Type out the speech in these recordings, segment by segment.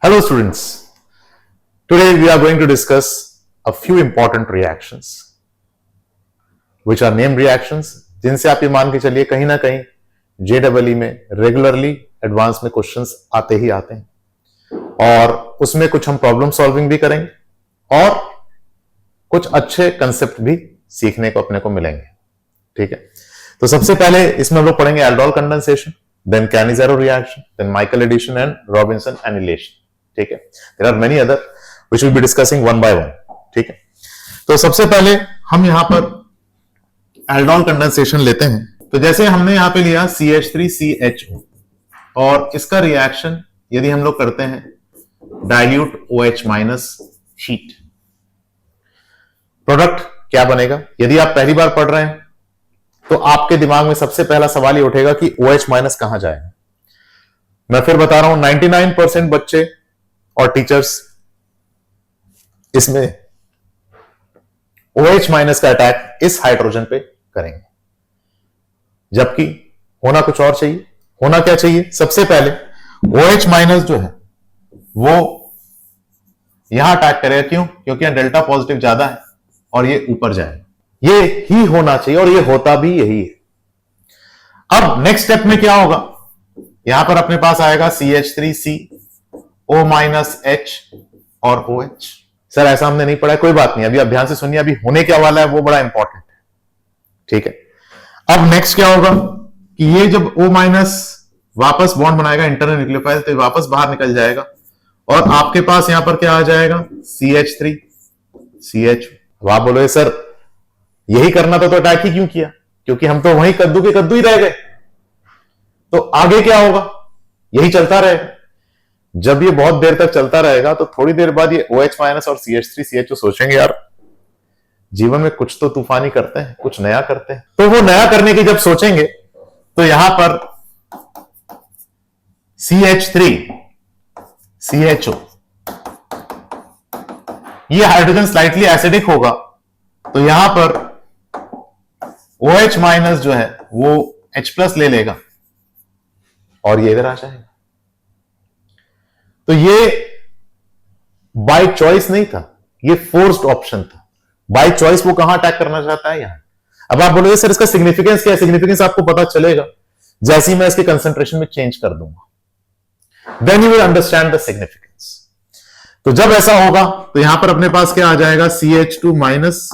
Hello students, today we are going to discuss a few important reactions which are name reactions जिनसे आप ये मान के चलिए कहीं ना कहीं JEE में रेगुलरली एडवांस में क्वेश्चंस आते ही आते हैं और उसमें कुछ हम प्रॉब्लम सॉल्विंग भी करेंगे और कुछ अच्छे कंसेप्ट भी सीखने को अपने को मिलेंगे। ठीक है, तो सबसे पहले इसमें हम लोग पढ़ेंगे aldol condensation, then Cannizzaro reaction, then Michael addition and Robinson annulation. ठीक है, there are many other which will be discussing one by one. ठीक है, तो सबसे पहले हम यहां पर एल्डोल कंडेंसेशन लेते हैं। तो जैसे हमने यहां पे लिया CH3CHO और इसका रिएक्शन यदि हम लोग करते हैं dilute OH minus heat, product क्या बनेगा? यदि आप पहली बार पढ़ रहे हैं तो आपके दिमाग में सबसे पहला सवाल ये उठेगा कि OH माइनस कहां जाएगा। मैं फिर बता रहा हूं, 99% बच्चे और टीचर्स इसमें OH माइनस का अटैक इस हाइड्रोजन पे करेंगे, जबकि होना कुछ और चाहिए। होना क्या चाहिए? सबसे पहले OH माइनस जो है वो यहां अटैक करेगा। क्यों? क्योंकि यहां डेल्टा पॉजिटिव ज्यादा है और ये ऊपर जाएगा। ये ही होना चाहिए और ये होता भी यही है। अब नेक्स्ट स्टेप में क्या होगा? यहां पर अपने पास आएगा CH3CO माइनस H और OH। सर ऐसा हमने नहीं पढ़ा है, कोई बात नहीं, अभी आप ध्यान से सुनिए, अभी होने क्या वाला है वो बड़ा इंपॉर्टेंट है। ठीक है, अब नेक्स्ट क्या होगा कि ये जब O माइनस वापस बॉन्ड बनाएगा इंटरनल न्यूक्लियोफाइल तो वापस बाहर निकल जाएगा और आपके पास यहां पर क्या आ जाएगा CH3CH। अब आप बोलोगे सर यही करना था तो अटैक ही क्यों किया? क्योंकि हम तो वहीं कद्दू के कद्दू ही रह गए। तो आगे क्या होगा? यही चलता रहेगा। जब ये बहुत देर तक चलता रहेगा तो थोड़ी देर बाद ये OH माइनस और CH3CHO सोचेंगे यार जीवन में कुछ तो तूफानी करते हैं, कुछ नया करते हैं। तो वो नया करने की जब सोचेंगे तो यहां पर CH3CHO ये हाइड्रोजन स्लाइटली एसिडिक होगा तो यहां पर OH माइनस जो है वो H प्लस ले लेगा और ये इधर आ जाएगा। तो ये बाय चॉइस नहीं था, ये फोर्स्ड ऑप्शन था। बाय चॉइस वो कहां अटैक करना चाहता है? यहां। अब आप बोलोगे सर इसका सिग्निफिकेंस क्या है? सिग्निफिकेंस आपको पता चलेगा जैसे ही मैं इसके कंसंट्रेशन में चेंज कर दूंगा, then you will understand the significance. तो जब ऐसा होगा तो यहां पर अपने पास क्या आ जाएगा CH2 माइनस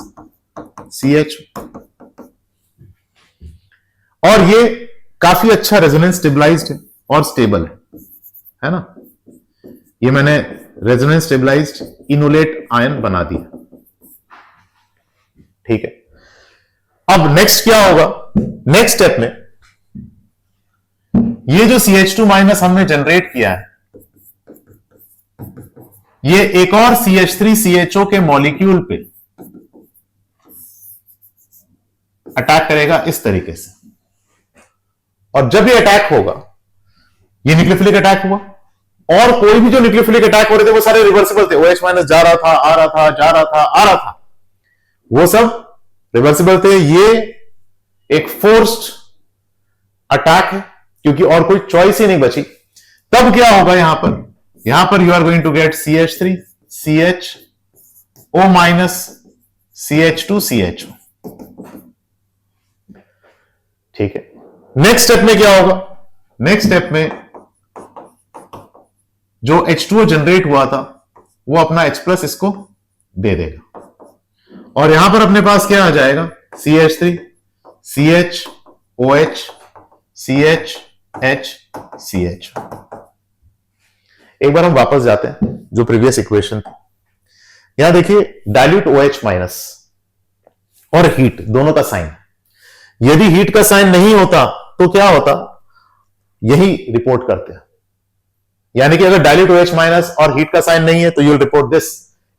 CH और ये काफी अच्छा रेजोनेंस स्टेबलाइज्ड है और स्टेबल है ना। ये मैंने रेजोनेंस स्टेबलाइज्ड इनोलेट आयन बना दिया। ठीक है, अब नेक्स्ट क्या होगा? नेक्स्ट स्टेप में ये जो CH2 माइनस हमने जनरेट किया है ये एक और CH3CHO के मॉलिक्यूल पे अटैक करेगा इस तरीके से। और जब ये अटैक होगा, ये न्यूक्लियोफिलिक अटैक हुआ और कोई भी जो न्यूक्लियोफिलिक अटैक हो रहे थे वो सारे रिवर्सिबल थे। OH माइनस जा रहा था, आ रहा था, जा रहा था, आ रहा था, वो सब रिवर्सिबल थे। ये एक फोर्स्ड अटैक है क्योंकि और कोई चॉइस ही नहीं बची। तब क्या होगा? यहां पर you are going to get CH3CHO minus CH2CHO। ठीक है, नेक्स्ट स्टेप में क्या होगा? नेक्स्ट स्टेप में जो H2O जनरेट हुआ था वो अपना H प्लस इसको दे देगा और यहां पर अपने पास क्या आ जाएगा CH3 CHOH CHH CH। एक बार हम वापस जाते हैं जो प्रीवियस इक्वेशन थी। यहां देखिए डाइल्यूट OH माइनस और हीट दोनों का साइन। यदि हीट का साइन नहीं होता तो क्या होता? यही रिपोर्ट करते हैं, यानी कि अगर डाइल्यूट OH माइनस और हीट का साइन नहीं है तो यू विल रिपोर्ट दिस।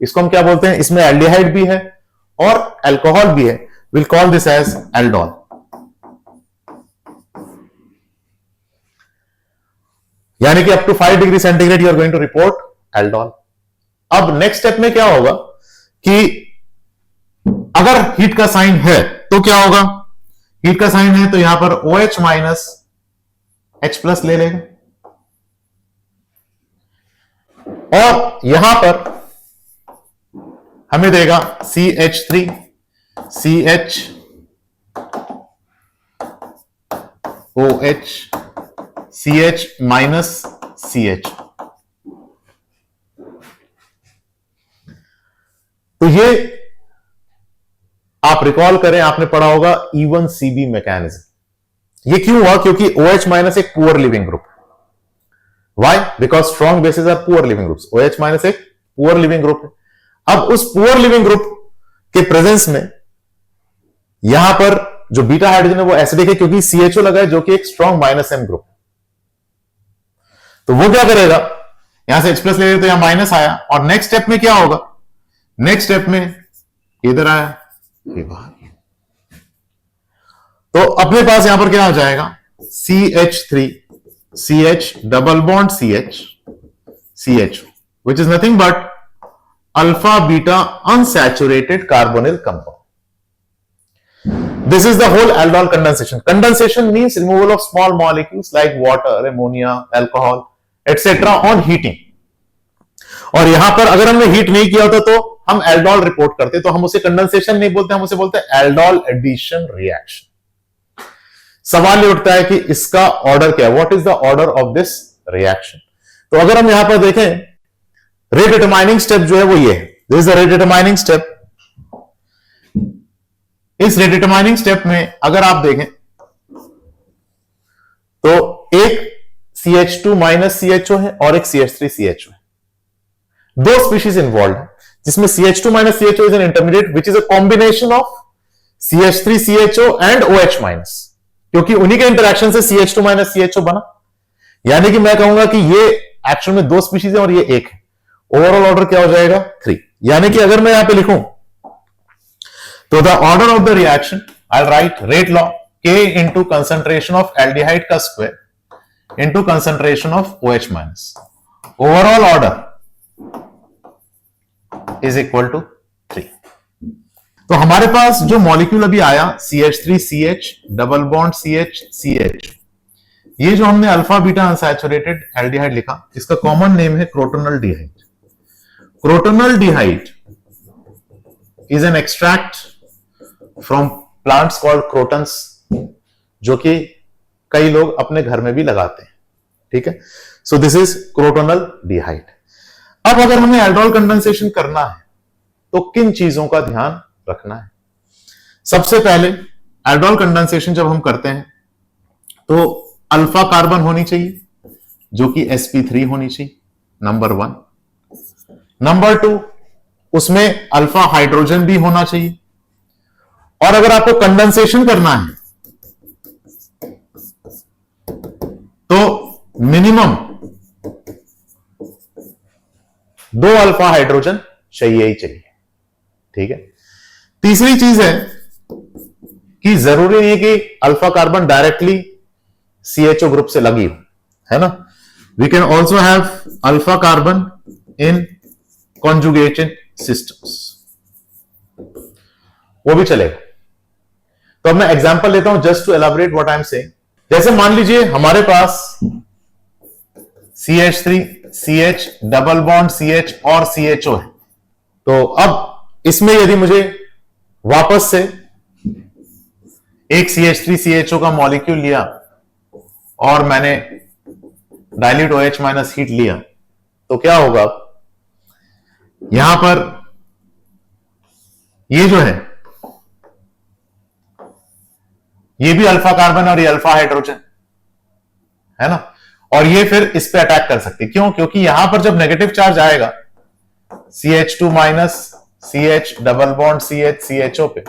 इसको हम क्या बोलते हैं? इसमें एल्डिहाइड भी है और अल्कोहल भी है, will call this as aldol. यानी कि up to 5 degree centigrade you are going to report aldol. अब नेक्स्ट स्टेप में क्या होगा कि अगर हीट का साइन है तो क्या होगा? हीट का साइन है तो यहां पर OH माइनस H प्लस ले लेगा और यहां पर हमें देगा CH3 CH OH CH minus CH। तो ये आप रिकॉल करें, आपने पढ़ा होगा E1CB मैकेनिज्म। ये क्यों हुआ? क्योंकि OH माइनस एक poor leaving group. Why? Because strong bases are poor leaving groups. OH minus एक पुअर लिविंग ग्रुप है। अब उस पुअर लिविंग ग्रुप के प्रेजेंस में यहां पर जो बीटा हाइड्रोजन है वो एसिडिक है, क्योंकि CHO लगा है जो कि एक स्ट्रॉन्ग माइनस M ग्रुप। तो वो क्या करेगा, यहां से H+ ले तो यहां माइनस आया, और नेक्स्ट स्टेप में क्या होगा? नेक्स्ट स्टेप में इधर आया, ये बाहर। तो अपने पास यहां पर क्या हो जाएगा? CH3 CH double bond CH CHO, which is nothing but alpha beta unsaturated carbonyl compound. This is the whole aldol condensation. Condensation means removal of small molecules like water, ammonia, alcohol, etc. on heating. और यहां पर अगर हमने heat नहीं किया होता तो हम एल्डोल रिपोर्ट करते, तो हम उसे कंडेंसेशन नहीं बोलते, हम उसे बोलते हैं एल्डोल एडिशन रिएक्शन। सवाल ये उठता है कि इसका ऑर्डर क्या है? What is the order of this reaction? तो अगर हम यहां पर देखें, रेट डिटरमाइनिंग स्टेप जो है वो ये है। This is the rate determining step. इस रेट डिटरमाइनिंग स्टेप में अगर आप देखें तो एक CH2 माइनस CHO है और एक CH3 CHO है। दो स्पीशीज इन्वॉल्व है, जिसमें CH2 minus CHO is an intermediate which is a combination of CH3 CHO and OH minus, क्योंकि उन्हीं के इंटरेक्शन से CH2 माइनस CHO बना। यानी कि मैं कहूंगा कि ये एक्चुअल में दो स्पीशीज है और ये एक है। ओवरऑल ऑर्डर क्या हो जाएगा? 3। यानी कि अगर मैं यहां पे लिखूं तो the order of the reaction I write rate law K into concentration of aldehyde का square into concentration of OH minus. Overall order is equal to 3। तो हमारे पास जो मॉलिक्यूल अभी आया CH3 CH double bond CH CH, ये जो हमने alpha beta unsaturated aldehyde लिखा, इसका कॉमन नेम है crotonaldehyde. Crotonaldehyde is an extract from plants called crotons, जो कि कई लोग अपने घर में भी लगाते हैं। ठीक है, सो दिस इज क्रोटोनल डिहाइड। अब अगर हमें एल्डोल कंडेंसेशन करना है तो किन चीजों का ध्यान रखना है? सबसे पहले एल्डोल कंडेंसेशन जब हम करते हैं तो अल्फा कार्बन होनी चाहिए जो कि sp3 होनी चाहिए, नंबर 1। नंबर 2, उसमें अल्फा हाइड्रोजन भी होना चाहिए। और अगर आपको कंडेंसेशन करना है तो मिनिमम 2 अल्फा हाइड्रोजन चाहिए ही चाहिए। ठीक है, तीसरी चीज है कि जरूरी नहीं है कि alpha carbon directly CHO group से लगी हो, है ना। We can also have alpha carbon in conjugated systems, वो भी चलेगा। तो अब मैं एग्जांपल लेता हूं just to elaborate what I am saying. जैसे मान लीजिए हमारे पास CH3 CH double bond CH और CHO है। तो अब इसमें यदि मुझे वापस से एक CH3 CHO का मॉलिक्यूल लिया और मैंने डाइल्यूट OH माइनस हीट लिया, तो क्या होगा? यहां पर ये जो है ये भी अल्फा कार्बन और ये अल्फा हाइड्रोजन है ना, और ये फिर इस पे अटैक कर सकती है। क्यों? क्योंकि यहां पर जब नेगेटिव चार्ज आएगा CH2 minus CH double bond CH CHO पे,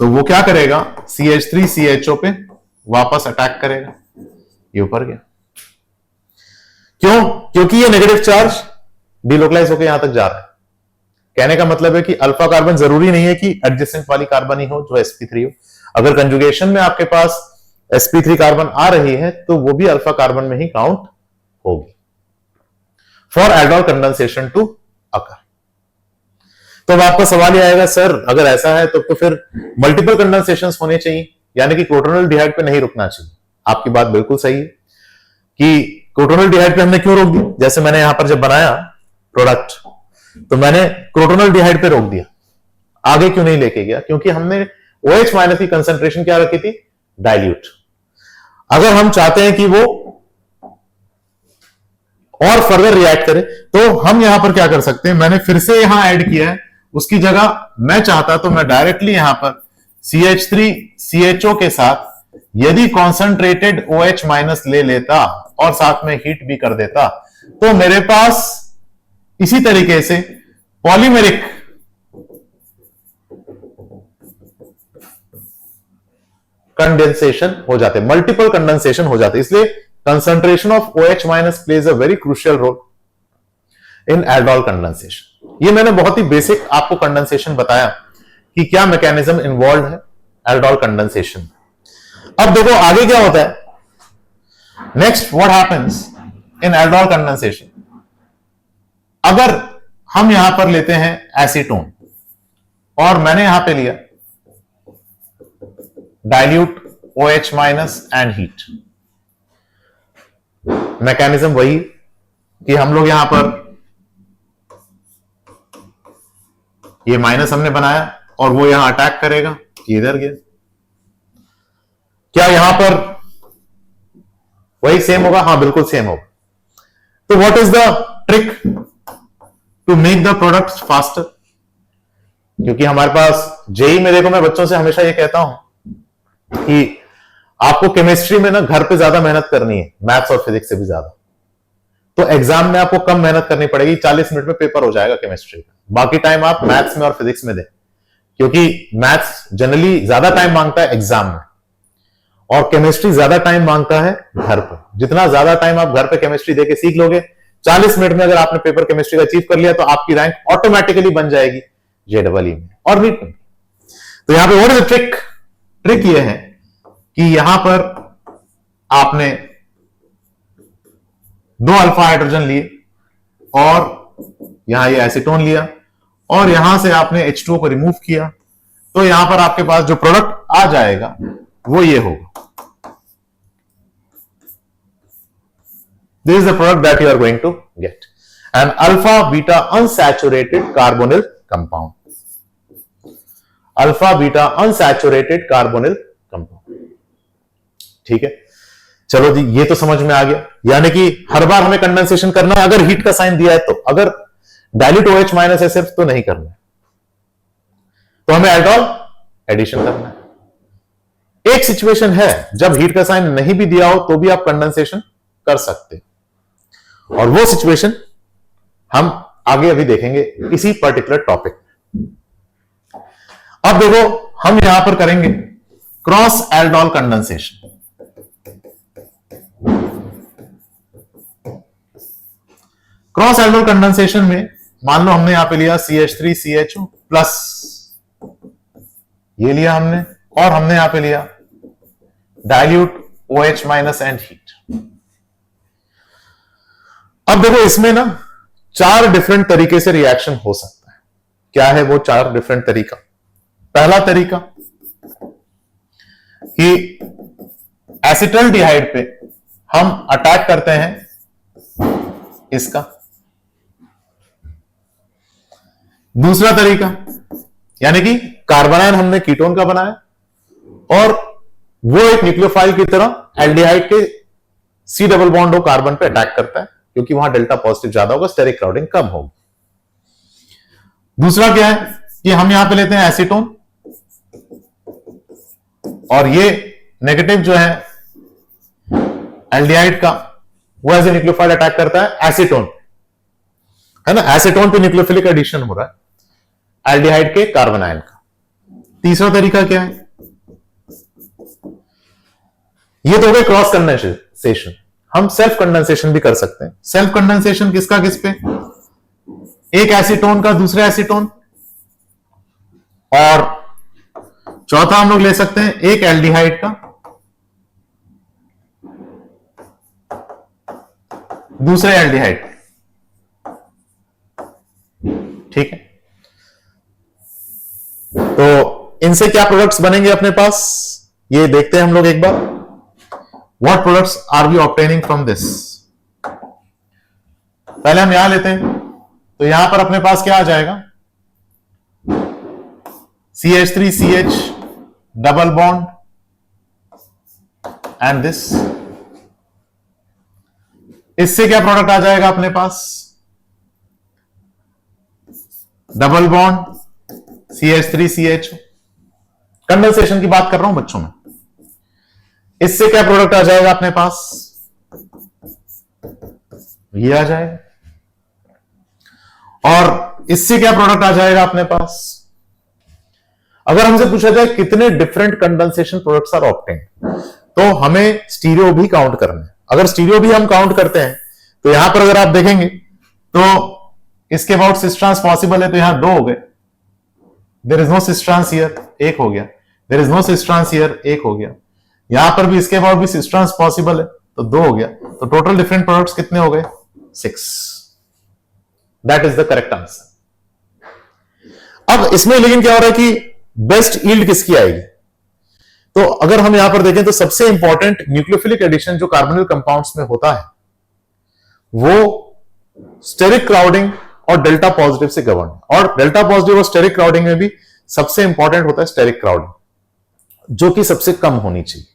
तो वो क्या करेगा? CH3 CHO पे वापस अटैक करेगा। ये ऊपर गया। क्यों? क्योंकि ये नेगेटिव चार्ज डिलोकलाइज होकर यहां तक जा रहा है। कहने का मतलब है कि अल्फा कार्बन जरूरी नहीं है कि एडजेसेंट वाली कार्बन ही हो जो sp3 हो। अगर कंजुगेशन में आपके पास sp3 कार्बन आ रही है तो वो भी अल्फा कार्बन में ही काउंट होगी for aldol condensation to occur. तो अब आपका सवाल यह आएगा, सर अगर ऐसा है तो फिर मल्टीपल कंडेंसेशंस होने चाहिए, यानी कि क्रोटोनल डिहाइड पे नहीं रुकना चाहिए। आपकी बात बिल्कुल सही है कि क्रोटोनल्डिहाइड पे हमने क्यों रोक दिया? जैसे मैंने यहां पर जब बनाया प्रोडक्ट तो मैंने क्रोटोनल्डिहाइड पे रोक दिया, आगे क्यों नहीं लेके गया? क्योंकि हमने OH माइनस की कंसेंट्रेशन क्या रखी थी? डाइल्यूट। अगर हम चाहते हैं कि वो और फर्दर रिएक्ट करे तो हम यहां पर क्या कर सकते हैं, मैंने फिर से यहां ऐड किया है, उसकी जगह मैं चाहता तो मैं डायरेक्टली यहां पर CH3CHO के साथ यदि कॉन्सेंट्रेटेड OH माइनस ले लेता और साथ में हीट भी कर देता तो मेरे पास इसी तरीके से पॉलीमेरिक कंडेंसेशन हो जाते, मल्टीपल कंडेंसेशन हो जाते। इसलिए concentration of OH minus plays a very crucial role in aldol condensation. ये मैंने बहुत ही बेसिक आपको कंडेंसेशन बताया कि क्या मैकेनिज्म इन्वॉल्व है एल्डोल कंडेंसेशन। अब देखो आगे क्या होता है, next what happens in aldol condensation. अगर हम यहां पर लेते हैं एसीटोन और मैंने यहां पे लिया dilute OH minus and heat, mechanism वही कि हम लोग यहां पर ये माइनस हमने बनाया और वो यहां अटैक करेगा, इधर गया। क्या यहां पर वही सेम होगा? हाँ बिल्कुल सेम होगा। तो what is the trick to make the products faster? क्योंकि हमारे पास जेई में देखो, मैं बच्चों से हमेशा ये कहता हूं कि आपको केमिस्ट्री में ना घर पे ज्यादा मेहनत करनी है, मैथ्स और फिजिक्स से भी ज्यादा। तो एग्जाम में आपको कम मेहनत करनी पड़ेगी, 40 मिनट में पेपर हो जाएगा केमिस्ट्री का, बाकी टाइम आप मैथ्स में और फिजिक्स में दें, क्योंकि मैथ्स जनरली ज्यादा टाइम मांगता है एग्जाम में और केमिस्ट्री ज्यादा टाइम मांगता है घर पर। जितना ज्यादा टाइम आप घर पे केमिस्ट्री देके सीख लोगे, 40 मिनट में अगर आपने पेपर केमिस्ट्री का अचीव कर लिया तो आपकी रैंक ऑटोमेटिकली बन जाएगी JEE में और नीट में। तो यहां पे what is the trick? Trick ये है कि यहां पर आपने 2 अल्फा हाइड्रोजन लिए और यहां ये एसीटोन लिया और यहां से आपने H2O को रिमूव किया, तो यहां पर आपके पास जो प्रोडक्ट आ जाएगा वो ये होगा। This is the product that you are going to get, an alpha beta unsaturated carbonyl compound. Alpha beta unsaturated carbonyl compound. ठीक है, चलो जी ये तो समझ में आ गया। यानी कि हर बार हमें कंडेंसेशन करना है अगर हीट का साइन दिया है तो, अगर डाइल्यूट OH माइनस है सिर्फ तो नहीं करना है, तो हमें एल्डोल एडिशन करना है। एक सिचुएशन है जब हीट का साइन नहीं भी दिया हो तो भी आप कंडेंसेशन कर सकते, और वो सिचुएशन हम आगे अभी देखेंगे इसी पर्टिकुलर टॉपिक। अब देखो हम यहां पर करेंगे cross aldol condensation. Cross aldol condensation में मान लो हमने यहां पे लिया CH3CHO प्लस, ये लिया हमने, और हमने यहां पे लिया dilute OH minus and heat. अब देखो इसमें ना 4 डिफरेंट तरीके से रिएक्शन हो सकता है। क्या है वो 4 डिफरेंट तरीका? पहला तरीका कि एसिटल्डिहाइड पे हम अटैक करते हैं इसका। दूसरा तरीका यानी कि कार्बोनाइन हमने कीटोन का बनाया और वो एक न्यूक्लियोफाइल की तरह एल्डिहाइड के C डबल बॉन्ड हो कार्बन पे अटैक करता है, क्योंकि वहां डेल्टा पॉजिटिव ज्यादा होगा, स्टेरिक क्राउडिंग कम होगी। दूसरा क्या है कि हम यहां पे लेते हैं एसीटोन और ये नेगेटिव जो है एल्डिहाइड का वो एज ए न्यूक्लियोफाइल अटैक करता है एसीटोन, है ना। एसीटोन पे न्यूक्लियोफिलिक एडिशन हो रहा है एल्डिहाइड के कार्बोनाइन का। तीसरा तरीका क्या है? ये तो हो गया क्रॉस कंडेंसेशन। हम सेल्फ कंडेंसेशन भी कर सकते हैं। सेल्फ कंडेंसेशन किसका किस पे? एक एसीटोन का दूसरे एसीटोन, और चौथा हम लोग ले सकते हैं एक एल्डिहाइड का दूसरे एल्डिहाइड। ठीक है, तो इनसे क्या प्रोडक्ट्स बनेंगे अपने पास ये देखते हैं हम लोग एक बार। What products are we obtaining from this? पहले हम यहां लेते हैं, तो यहां पर अपने पास क्या आ जाएगा, CH3CH double bond and this, इससे क्या प्रोडक्ट आ जाएगा अपने पास, डबल बॉन्ड CH3CH, कंडेंसेशन की बात कर रहा हूं बच्चों में, इससे क्या प्रोडक्ट आ जाएगा अपने पास, ये आ जाएगा, और इससे क्या प्रोडक्ट आ जाएगा अपने पास। अगर हमसे पूछा जाए कितने different condensation products are obtained, तो हमें स्टीरियो भी काउंट करना है। अगर स्टीरियो भी हम काउंट करते हैं तो यहां पर अगर आप देखेंगे तो इसके अबाउट सिस ट्रांस पॉसिबल है, तो यहां 2 हो गए, there is no cis trans here, 1 हो गया, there is no cis trans here, 1 हो गया, यहां पर भी इसके अबाउट भी सिस ट्रांस पॉसिबल है तो 2 हो गया, तो टोटल डिफरेंट प्रोडक्ट्स कितने हो गए, 6। That is the correct answer. अब इसमें लेकिन क्या हो रहा है कि बेस्ट यील्ड किसकी आएगी, तो अगर हम यहां पर देखें तो सबसे इंपॉर्टेंट न्यूक्लियोफिलिक एडिशन जो कार्बोनिल कंपाउंड्स में होता है वो स्टेरिक क्राउडिंग और डेल्टा पॉजिटिव से गवर्न, और डेल्टा पॉजिटिव और स्टेरिक क्राउडिंग में भी सबसे इंपॉर्टेंट होता है स्टेरिक क्राउडिंग, जो कि सबसे कम होनी चाहिए।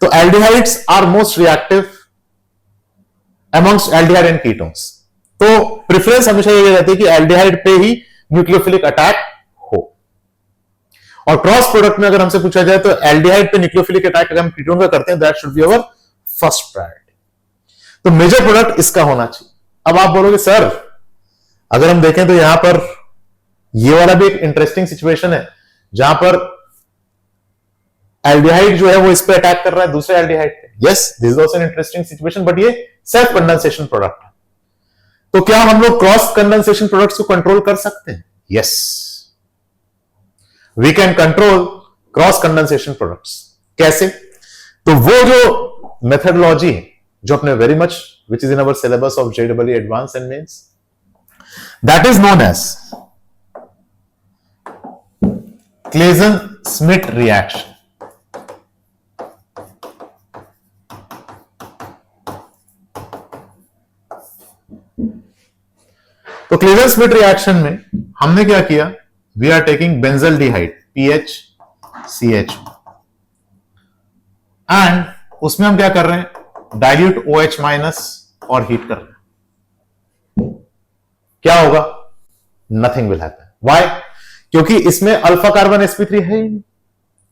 तो aldehydes are most reactive amongst aldehyde and ketones, तो प्रेफरेंस हमेशा ये रहती है कि एल्डिहाइड पे ही न्यूक्लियोफिलिक अटैक हो, और क्रॉस प्रोडक्ट में अगर हमसे पूछा जाए तो एल्डिहाइड पे न्यूक्लियोफिलिक अटैक अगर हम कीटोन का करते हैं, that should be our first priority. तो मेजर प्रोडक्ट इसका होना चाहिए। अब आप बोलोगे सर अगर हम देखें तो यहां पर ये वाला भी एक इंटरेस्टिंग सिचुएशन है जहां पर एल्डिहाइड जो है वो इस पे अटैक कर रहा है दूसरे एल्डिहाइड पे। Yes, this is also an interesting situation, but ये सेल्फ कंडेंसेशन प्रोडक्ट है, तो क्या हम लोग क्रॉस कंडेंसेशन प्रोडक्ट्स को कंट्रोल कर सकते हैं? Yes, we can control cross condensation products. कैसे? तो वो जो मेथडोलॉजी है जो अपने very much which is in our syllabus of JEE advance and mains, that is known as Claisen Schmidt reaction. तो क्लेजन-स्मिट रिएक्शन में हमने क्या किया, we are taking benzaldehyde PHCH and उसमें हम क्या कर रहे हैं, डाइल्यूट OH माइनस और हीट कर रहे हैं। क्या होगा? Nothing will happen. व्हाई? क्योंकि इसमें अल्फा कार्बन sp3 है ही नहीं,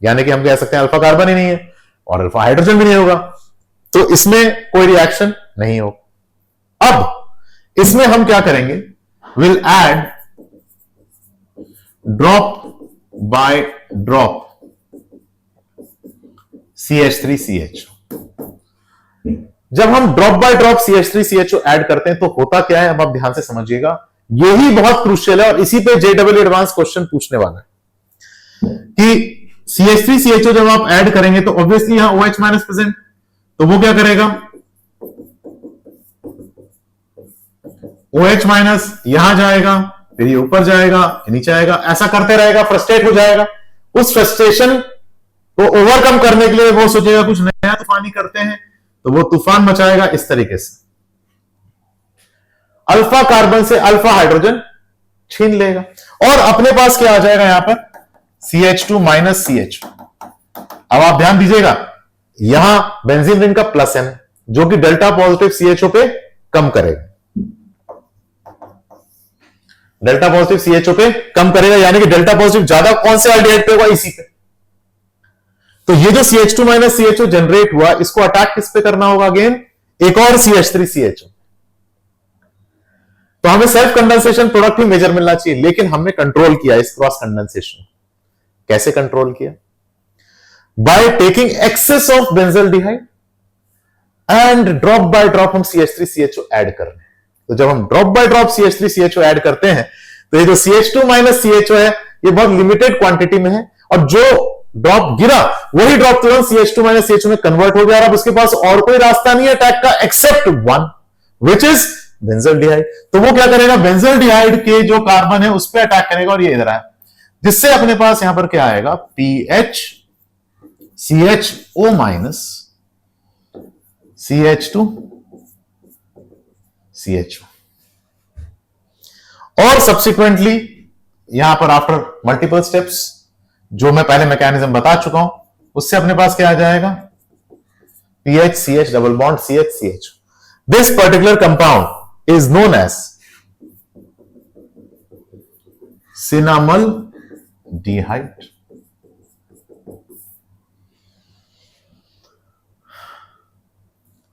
यानी कि हम कह सकते हैं अल्फा कार्बन ही नहीं है और अल्फा हाइड्रोजन भी नहीं होगा, तो इसमें कोई रिएक्शन नहीं होगा। अब इसमें हम क्या करेंगे, will add drop by drop CH3CH। जब हम drop by drop CH3CHO add करते हैं तो होता क्या है, अब आप ध्यान से समझिएगा, यही बहुत क्रूशियल है और इसी पे JEE एडवांस क्वेश्चन पूछने वाला है कि CH3CHO जब आप ऐड करेंगे तो ऑब्वियसली यहां OH माइनस प्रेजेंट, तो वो क्या करेगा, OH माइनस यहां जाएगा, फिर ये ऊपर जाएगा, नीचे आएगा, ऐसा करते रहेगा, फ्रस्ट्रेट हो जाएगा। उस फ्रस्ट्रेशन को ओवरकम करने के लिए वो सोचेगा कुछ नया तूफानी करते हैं, तो वो तूफान मचाएगा इस तरीके से, अल्फा कार्बन से अल्फा हाइड्रोजन छीन लेगा और अपने पास क्या आ जाएगा यहां पर, CH2 माइनस CH। अब आप ध्यान दीजिएगा, यहां बेंजीन रिंग का प्लस n जो कि डेल्टा पॉजिटिव CHO पे कम करेगा, डेल्टा पॉजिटिव CHO पे कम करेगा, यानी कि डेल्टा पॉजिटिव ज्यादा कौन से एल्डिहाइड पे होगा, इसी पे। तो ये जो CH2 माइनस CHO जनरेट हुआ, इसको अटैक किस पे करना होगा, अगेन एक और CH3CHO। तो हमें सेल्फ कंडेंसेशन प्रोडक्ट ही मेजर मिलना चाहिए, लेकिन हमने कंट्रोल किया इस क्रॉस कंडेंसेशन। कैसे कंट्रोल किया? By taking excess of benzaldehyde and drop by drop हम CH3CHO ऐड कर रहे हैं। तो जब हम drop by drop CH3CHO add करते हैं तो ये जो CH2 माइनस CHO है ये बहुत लिमिटेड क्वांटिटी में है, और जो ड्रॉप गिरा वही ड्रॉप तुरंत CH2 माइनस CHO में कन्वर्ट हो गया, और अब उसके पास और कोई रास्ता नहीं है अटैक का except one, which is benzaldehyde. तो वो क्या करेगा, बेंजल्डिहाइड के जो कार्बन है उस पर अटैक करेगा, और ये इधर है, जिससे अपने पास यहां पर क्या आएगा, PHCHO माइनस CH2CHO। और सब्सिक्वेंटली यहां पर आफ्टर मल्टीपल स्टेप्स, जो मैं पहले मैकेनिज्म बता चुका हूं, उससे अपने पास क्या आ जाएगा, PH CH double bond CH CH. This particular compound is known as cinnamaldehyde.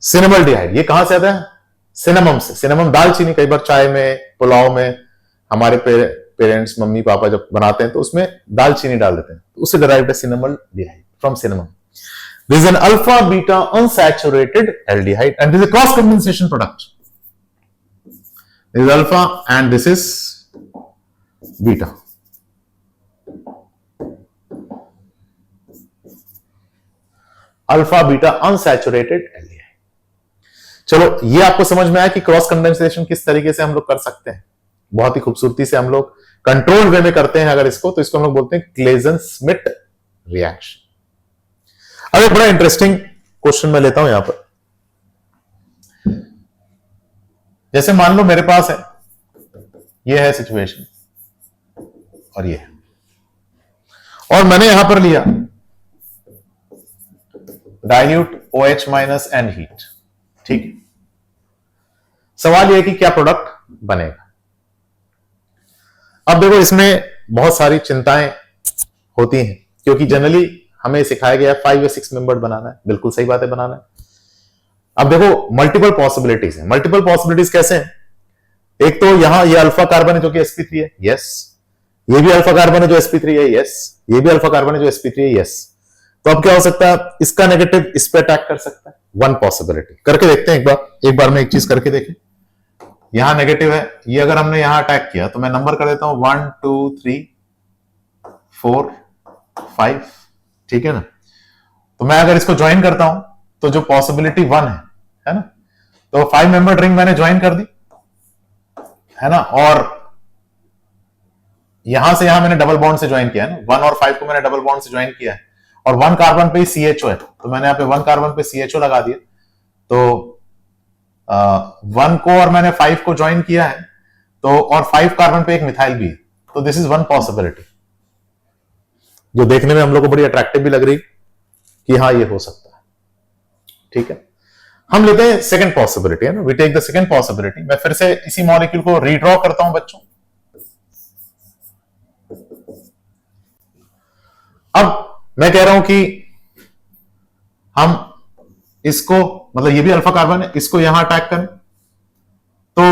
Cinnamaldehyde ये कहां से आता है, सिनेमम से. सिनेमम दालचीनी, कई बार चाय में, पुलाव में हमारे पेरेंट्स मम्मी पापा जब बनाते हैं तो उसमें दालचीनी डाल देते हैं, तो उससे डिराइव्ड है cinnamaldehyde from cinnamon. This is an alpha beta unsaturated aldehyde and this is a cross condensation product. This is alpha and this is beta. Alpha beta unsaturated aldehyde. चलो ये आपको समझ में आया कि क्रॉस कंडेंसेशन किस तरीके से हम लोग कर सकते हैं. बहुत ही खूबसूरती से हम लोग कंट्रोल्ड वे में करते हैं अगर इसको, तो इसको हम लोग बोलते हैं क्लेजन-स्मिट रिएक्शन. अब एक बड़ा इंटरेस्टिंग क्वेश्चन मैं लेता हूं यहां पर. जैसे मान लो मेरे पास है, ये है सिचुएशन और ये है, और मैंने यहां पर लिया dilute OH minus and heat. ठीक है, सवाल यह है कि क्या प्रोडक्ट बनेगा. अब देखो इसमें बहुत सारी चिंताएं होती हैं, क्योंकि जनरली हमें सिखाया गया 5 या 6 मेंबर बनाना है. बिल्कुल सही बात है, बनाना है. अब देखो मल्टीपल पॉसिबिलिटीज है. मल्टीपल पॉसिबिलिटीज कैसे हैं, एक तो यहां ये अल्फा कार्बन है जो कि sp3 है, यस. ये भी अल्फा कार्बन है जो sp3 है, यस. ये भी अल्फा कार्बन है जो sp3 है, यस. तो अब क्या हो सकता है, इसका नेगेटिव इस पे अटैक कर सकता है. वन पॉसिबिलिटी करके देखते हैं एक बार में एक चीज करके देखें. यहां नेगेटिव है, ये अगर हमने यहां अटैक किया तो मैं नंबर कर देता हूं 1 2 3 4 5. ठीक है ना. तो मैं अगर इसको ज्वाइन करता हूं तो जो पॉसिबिलिटी 1 है ना, तो 5 मेंबर रिंग मैंने ज्वाइन कर दी, है ना. और यहां से यहां मैंने डबल बॉन्ड से ज्वाइन किया है ना, 1 और 5 को मैंने डबल बॉन्ड से ज्वाइन किया है, और 1 कार्बन पे ही CHO है, तो मैंने यहां पे 1 कार्बन पे CHO लगा दिया. तो 1 को और मैंने 5 को ज्वाइन किया है, तो और 5 कार्बन पे एक मिथाइल भी है. तो दिस इज वन पॉसिबिलिटी जो देखने में हम लोग को बड़ी अट्रैक्टिव भी लग रही कि हाँ ये हो सकता है. ठीक है, हम लेते हैं सेकंड पॉसिबिलिटी, है ना. We take the second possibility. मैं फिर से इसी मॉलिक्यूल को रीड्रॉ करता हूं बच्चों. अब मैं कह रहा हूं कि हम इसको, मतलब ये भी अल्फा कार्बन है, इसको यहां अटैक करें, तो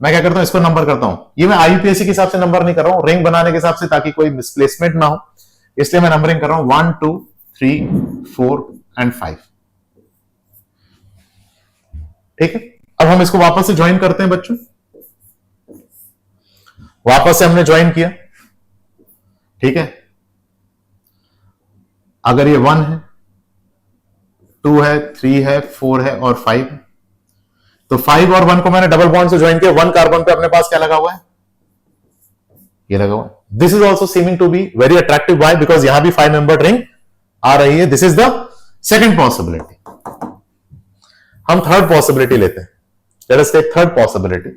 मैं क्या करता हूं, इसको नंबर करता हूं. ये मैं IUPAC के हिसाब से नंबर नहीं कर रहा हूं, रिंग बनाने के हिसाब से, ताकि कोई मिसप्लेसमेंट ना हो, इसलिए मैं नंबरिंग कर रहा हूं 1 2 3 4 एंड 5. ठीक है, अब हम इसको वापस से ज्वाइन करते हैं बच्चों. वापस से हमने ज्वाइन किया. ठीक है, अगर ये 1 है, 2 है, 3 है, 4 है और 5 है, तो 5 और 1 को मैंने डबल बॉन्ड से ज्वाइन किया. 1 कार्बन पे अपने पास क्या लगा हुआ है, ये लगा हुआ है. This is also seeming to be very attractive. Why? Because यहां भी 5 मेंबर रिंग आ रही है. This is the second possibility. हम थर्ड पॉसिबिलिटी लेते हैं. Let us take third possibility.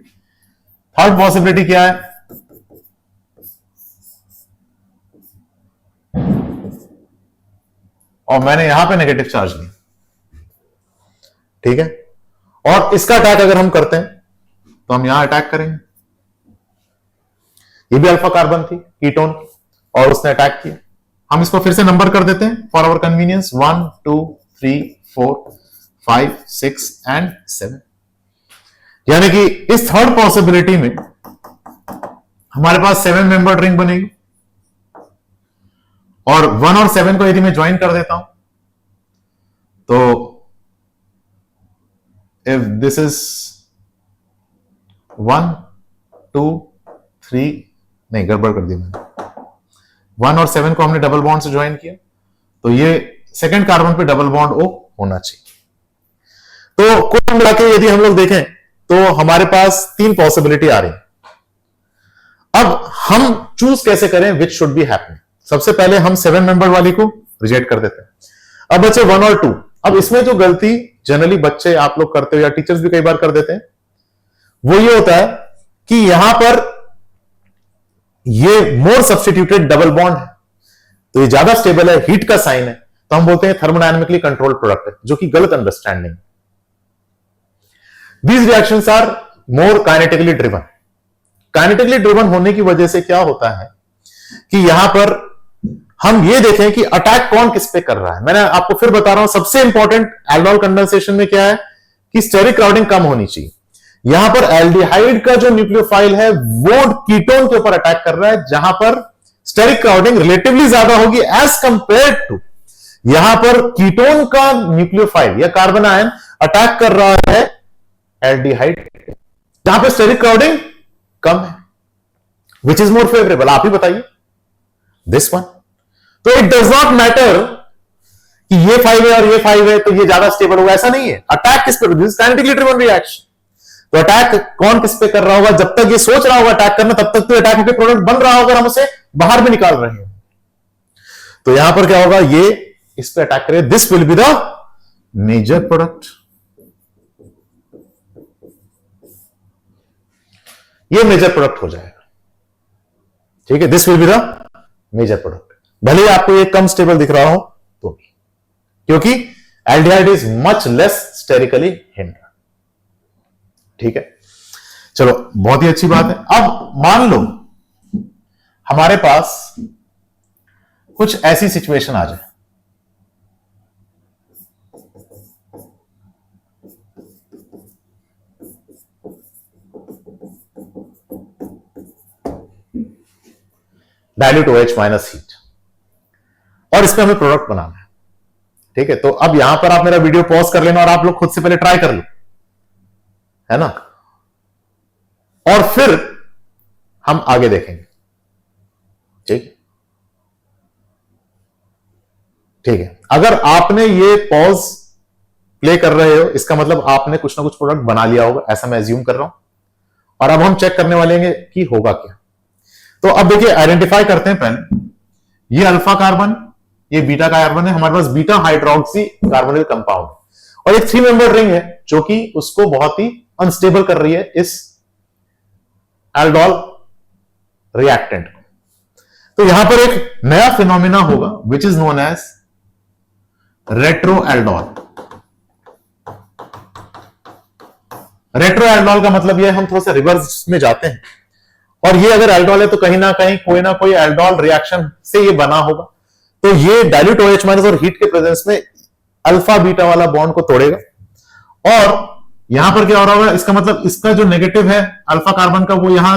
Third possibility क्या है, और मैंने यहां पे नेगेटिव चार्ज ली. ठीक है, और इसका अटैक अगर हम करते हैं तो हम यहां अटैक करेंगे. ये भी अल्फा कार्बन थी, कीटोन, और उसने अटैक किया. हम इसको फिर से नंबर कर देते हैं फॉर आवर कन्वीनियंस. 1 2 3 4 5 6 एंड 7. यानी कि इस थर्ड पॉसिबिलिटी में हमारे पास 7 मेंबर रिंग बनेगी, और 1 और 7 को यदि मैं ज्वाइन कर देता हूं, तो if this is 1 2 3, नहीं गड़बड़ कर दी मैंने, 1 और 7 को हमने डबल बॉन्ड से ज्वाइन किया, तो ये सेकंड कार्बन पे डबल बॉन्ड O होना चाहिए. तो कुल मिला के यदि हम लोग देखें तो हमारे पास 3 पॉसिबिलिटी आ रही है. अब हम चूज कैसे करें विच शुड बी हैपनिंग. सबसे पहले हम 7 मेंबर वाली को रिजेक्ट कर देते हैं. अब बचे 1 और 2. अब इसमें जो गलती जनरली बच्चे आप लोग करते हो या टीचर्स भी कई बार कर देते हैं, वो ये होता है कि यहां पर ये मोर सब्स्टिट्यूटेड डबल बॉन्ड है, तो ये ज्यादा स्टेबल है, हीट का साइन है, तो हम बोलते हैं थर्मोडायनेमिकली कंट्रोल्ड प्रोडक्ट है, जो कि गलत understanding. These reactions are more kinetically driven. Kinetically driven होने की वजह से क्या होता है कि यहां पर हम ये देखें कि अटैक कौन किस पे कर रहा है। मैंने आपको फिर बता रहा हूं, सबसे इंपॉर्टेंट एल्डोल कंडेंसेशन में क्या है कि स्टेरिक क्राउडिंग कम होनी चाहिए। यहां पर एल्डिहाइड का जो न्यूक्लियोफाइल है वो कीटोन के ऊपर अटैक कर रहा है, जहां पर स्टेरिक क्राउडिंग रिलेटिवली ज्यादा होगी एज कंपेयर टू यहां पर कीटोन का न्यूक्लियोफाइल या कार्बन आयन अटैक कर रहा है एल्डिहाइड, जहां पर स्टेरिक क्राउडिंग कम है। विच इज मोर फेवरेबल, आप ही बताइए। This one. तो इट डज नॉट मैटर कि ये 5 है और ये 5 है तो ये ज्यादा स्टेबल होगा, ऐसा नहीं है। अटैक किस पे, दिस काइनेटिकली ड्रिवन रिएक्शन। तो अटैक कौन किस पे कर रहा होगा, जब तक ये सोच रहा होगा अटैक करना तब तक तो अटैक होकर प्रोडक्ट बन रहा होगा, हम उसे बाहर भी निकाल रहे हैं। तो यहां पर क्या होगा, ये इस पे अटैक करेगा, this will be the major product. ये मेजर प्रोडक्ट हो जाएगा, ठीक है। This will be the major product, भले ही आपको ये कम स्टेबल दिख रहा हो तो भी, क्योंकि aldehyde is much less sterically hindered, ठीक है। चलो, बहुत ही अच्छी बात है। अब मान लो हमारे पास कुछ ऐसी सिचुएशन आ जाए, डाइल्यूट OH माइनस हीट, और इसमें हमें प्रोडक्ट बनाना है, ठीक है। तो अब यहां पर आप मेरा वीडियो पॉज कर लेना और आप लोग खुद से पहले ट्राई कर लो, है ना, और फिर हम आगे देखेंगे, ठीक ठीक है। अगर आपने ये पॉज प्ले कर रहे हो, इसका मतलब आपने कुछ ना कुछ प्रोडक्ट बना लिया होगा, ऐसा मैं एज्यूम कर रहा हूं। और अब हम चेक करने वाले हैं कि होगा क्या। तो अब देखिए, आइडेंटिफाई करते हैं पहले, ये अल्फा कार्बन, ये बीटा कार्बन है, हमारे पास बीटा हाइड्रोक्सी कार्बोनिल कंपाउंड, और एक 3 मेंबर रिंग है जो कि उसको बहुत ही अनस्टेबल कर रही है इस एल्डोल रिएक्टेंट को। तो यहां पर एक नया फिनोमिना होगा which is known as retro aldol. Retro aldol का मतलब यह, हम थोड़ा सा रिवर्स में जाते हैं, और ये अगर एल्डोल है तो कहीं ना कोई एल्डोल रिएक्शन से ये बना होगा। तो ये डाइल्यूट OH माइनस और हीट के प्रेजेंस में अल्फा बीटा वाला बॉन्ड को तोड़ेगा, और यहां पर क्या हो रहा होगा, इसका मतलब इसका जो नेगेटिव है अल्फा कार्बन का, वो यहां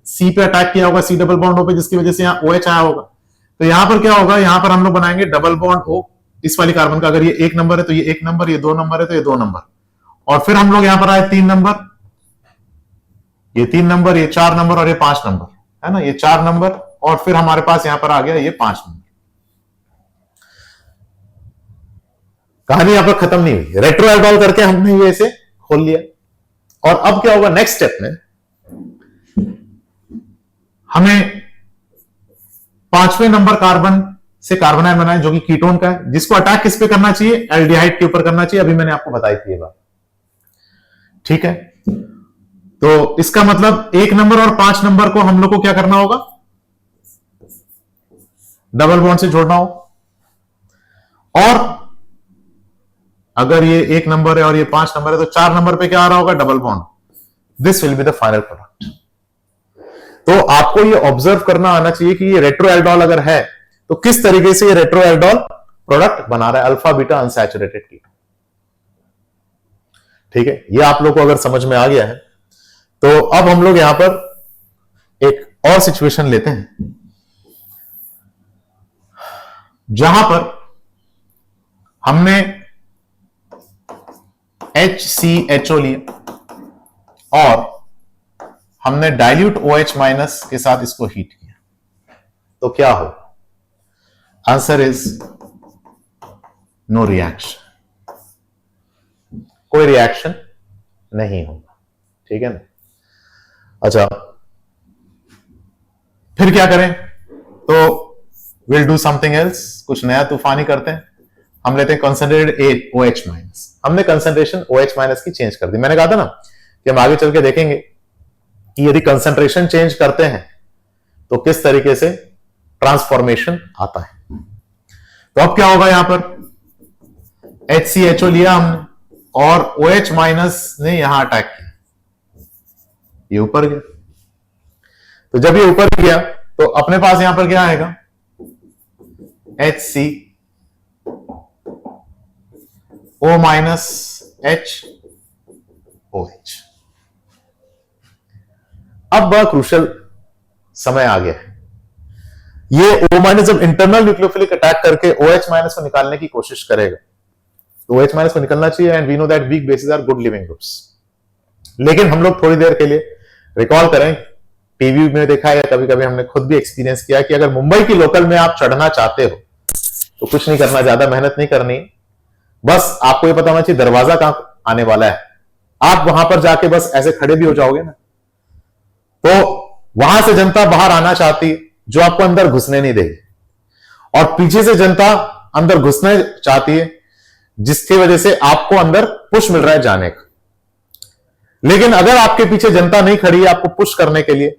सी पे अटैक किया होगा, सी डबल बॉन्ड पे, जिसकी वजह से यहां OH आया होगा। तो यहां पर क्या होगा, यहां पर हम लोग बनाएंगे डबल बॉन्ड O इस वाली कार्बन का। अगर ये 1 नंबर है तो ये 1 नंबर, ये 2 नंबर है तो ये 2 नंबर, और फिर हम लोग यहां पर आए 3 नंबर, ये 3 नंबर, ये 4 नंबर और ये 5 नंबर, है ना, ये 4 नंबर, और फिर हमारे पास यहां पर आ गया ये 5 नंबर। कहानी यहां पर खत्म नहीं हुई, रेट्रो एल्डोल करके हमने ये इसे खोल लिया। और अब क्या होगा, नेक्स्ट स्टेप में हमें 5वें नंबर कार्बन से कार्बन आयन बनाए जो कि कीटोन का है, जिसको अटैक किस पे करना चाहिए, एल्डिहाइड के ऊपर करना चाहिए। अभी मैंने आपको बताई थी ये बात, ठीक है। तो इसका मतलब 1 नंबर और 5 नंबर को हम लोग को क्या करना होगा, डबल बॉन्ड से जोड़ना होगा। और अगर ये 1 नंबर है और ये 5 नंबर है तो 4 नंबर पे क्या आ रहा होगा, double bond. This will be the final product. तो आपको ये ऑब्जर्व करना आना चाहिए कि ये रेट्रो एल्डोल अगर है तो किस तरीके से ये रेट्रो एल्डोल प्रोडक्ट बना रहा है, अल्फा बीटा अनसैचुरेटेड कीटोन, ठीक है। ये आप लोग को अगर समझ में आ गया है तो अब हम लोग यहां पर एक और सिचुएशन लेते हैं जहां पर हमने HCHO लिया और हमने डाइल्यूट OH माइनस के साथ इसको हीट किया, तो क्या हो, आंसर इज नो रिएक्शन, कोई रिएक्शन नहीं होगा, ठीक है ना। अच्छा, फिर क्या करें, तो विल डू समथिंग एल्स, कुछ नया तूफानी करते हैं। हम लेते हैं कंसंट्रेटेड OH माइनस, हमने कंसंट्रेशन OH माइनस की चेंज कर दी। मैंने कहा था ना कि हम आगे चल के देखेंगे कि यदि कंसंट्रेशन चेंज करते हैं तो किस तरीके से ट्रांसफॉर्मेशन आता है। तो अब क्या होगा, यहां पर HCHO लिया हमने और OH माइनस ने यहां अटैक किया, ये ऊपर गया। तो जब ये ऊपर गया तो अपने पास यहां पर क्या आएगा, HCO माइनस HOH। अब बड़ा क्रूशियल समय आ गया है। ये O माइनस जब इंटरनल न्यूक्लियोफिलिक अटैक करके OH माइनस को निकालने की कोशिश करेगा तो OH माइनस को निकलना चाहिए, and we know that weak bases are good leaving groups. लेकिन हम लोग थोड़ी देर के लिए रिकॉल करें, टीवी में देखा है या कभी कभी हमने खुद भी एक्सपीरियंस किया कि अगर मुंबई की लोकल में आप चढ़ना चाहते हो तो कुछ नहीं करना, ज्यादा मेहनत नहीं करनी, बस आपको ये पता होना चाहिए दरवाजा कहां आने वाला है। आप वहां पर जाके बस ऐसे खड़े भी हो जाओगे ना, तो वहां से जनता बाहर आना चाहती है जो आपको अंदर घुसने नहीं देगी, और पीछे से जनता अंदर घुसना चाहती है जिसकी वजह से आपको अंदर पुश मिल रहा है जाने का। लेकिन अगर आपके पीछे जनता नहीं खड़ी है आपको पुश करने के लिए,